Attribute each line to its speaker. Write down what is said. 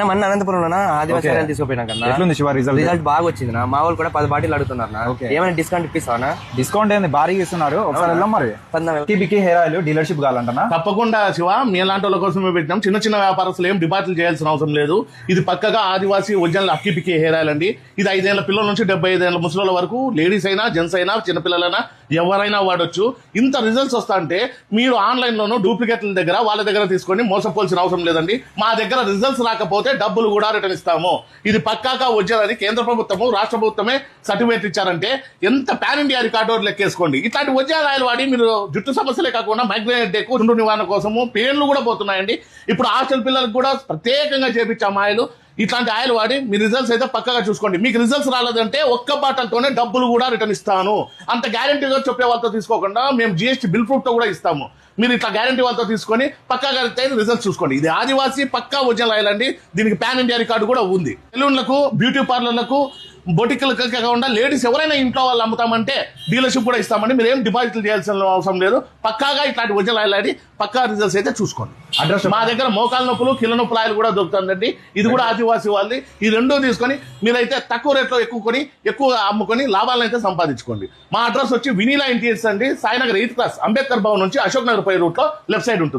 Speaker 1: మన అనంతపురంలో ఆదివాసీ
Speaker 2: Okay.
Speaker 1: తీసుకుపోయినా కన్నా
Speaker 2: ఎట్లుంది శివ రిజల్ట్?
Speaker 1: రిజల్ట్ బాగా వచ్చింది నా. మా వాళ్ళు కూడా 10 బాటిల్ అడుగుతున్నారు నా.
Speaker 2: Okay.
Speaker 1: ఏమైనా డిస్కౌంట్ ఇప్పిస్తావా?
Speaker 2: డిస్కౌంట్ ఏంది భారీగా ఇస్తున్నారు, ఒకసారి వెళ్దాం మరి. బికి హెయిర్ ఆయిల్ డీలర్షిప్ కావాలంటనా?
Speaker 3: తప్పకుండా శివ, మీ లాంటి వాళ్ళ కోసమే పెట్టినాం. చిన్న చిన్న వ్యాపారస్తులు ఏం డిపాజిట్లు చేయాల్సిన అవసరం లేదు. ఇది పక్కగా ఆదివాసీ ఒరిజినల్ అక్కి పిక్కి హెయిర్ ఆయిల్ అండి. ఇది 5 ఏళ్ల పిల్లల నుంచి 75 ఏళ్ల ముసలి వరకు, లేడీస్ అయినా జెంట్స్ అయినా చిన్నపిల్లలైనా ఎవరైనా వాడొచ్చు. ఇంత రిజల్ట్స్ వస్తా అంటే మీరు ఆన్లైన్ లోనూ డూప్లికేట్ల దగ్గర వాళ్ళ దగ్గర తీసుకొని మోసపోల్సిన అవసరం లేదండి. మా దగ్గర రిజల్ట్స్ రాకపోతే డబ్బులు కూడా రిటర్న్ ఇస్తాము. ఇది పక్కాగా వచ్చేదని కేంద్ర ప్రభుత్వము రాష్ట్ర ప్రభుత్వమే సర్టిఫికేట్ ఇచ్చారంటే ఎంత పాన్ ఇండియా రికార్డు లెక్కేసుకోండి. ఇట్లాంటి వజ్రాల ఆయిల్ వాడి మీరు జుట్టు సమస్యలే కాకుండా మైగ్రేన్ హెడేక్, చుండ్రు నివారణ కోసము పేర్లు కూడా పోతున్నాయండి. ఇప్పుడు హాస్టల్ పిల్లలకు కూడా ప్రత్యేకంగా చేపించాము ఆయిల్. ఇట్లాంటి ఆయిల్ వాడి మీ రిజల్ట్స్ అయితే పక్కగా చూసుకోండి. మీకు రిజల్ట్స్ రాలేదంటే ఒక్క బాటల్తోనే డబ్బులు కూడా రిటర్న్ ఇస్తాను. అంత గ్యారంటీగా చెప్పే వాళ్ళతో తీసుకోకుండా మేము GST బిల్ ప్రూఫ్ తో కూడా ఇస్తాము. మీరు ఇట్లా గ్యారంటీ వాళ్ళతో తీసుకొని పక్కాగా రిజల్ట్స్ చూసుకోండి. ఇది ఆదివాసీ పక్కా ఒరిజినల్ ఆయిల్ అండి. దీనికి పాన్ ఇండియా రికార్డు కూడా ఉంది. సెలూన్లకు, బ్యూటీ పార్లర్లకు, బొటిక్లకు కాకుండా లేడీస్ ఎవరైనా ఇంట్లో వాళ్ళు అమ్ముతామంటే డీలర్షిప్ కూడా ఇస్తామండి. మీరు ఏం డిపాజిట్లు చేయాల్సిన అవసరం లేదు. పక్కాగా ఇట్లాంటి ఒరిజినల్ ఆయిల్ ఆడి పక్కా రిజల్ట్స్ అయితే చూసుకోండి.
Speaker 2: అడ్రస్
Speaker 3: మా దగ్గర మోకాల నొప్పులు, కిలో నొప్పులు ఆయిల్ కూడా దొరుకుతుందండి. ఇది కూడా ఆదివాసీ వాళ్ళది. ఈ రెండూ తీసుకొని మీరైతే తక్కువ రేట్లో ఎక్కువ అమ్ముకొని లాభాలను అయితే సంపాదించుకోండి. మా అడ్రస్ వచ్చి వినీలా ఇంటీరియర్స్ అండి, సాయినగర్ 8th క్లాస్ అంబేద్కర్ భవన్ నుంచి అశోక్ నగర్ పై రూట్ లో లెఫ్ట్ సైడ్ ఉంటుంది.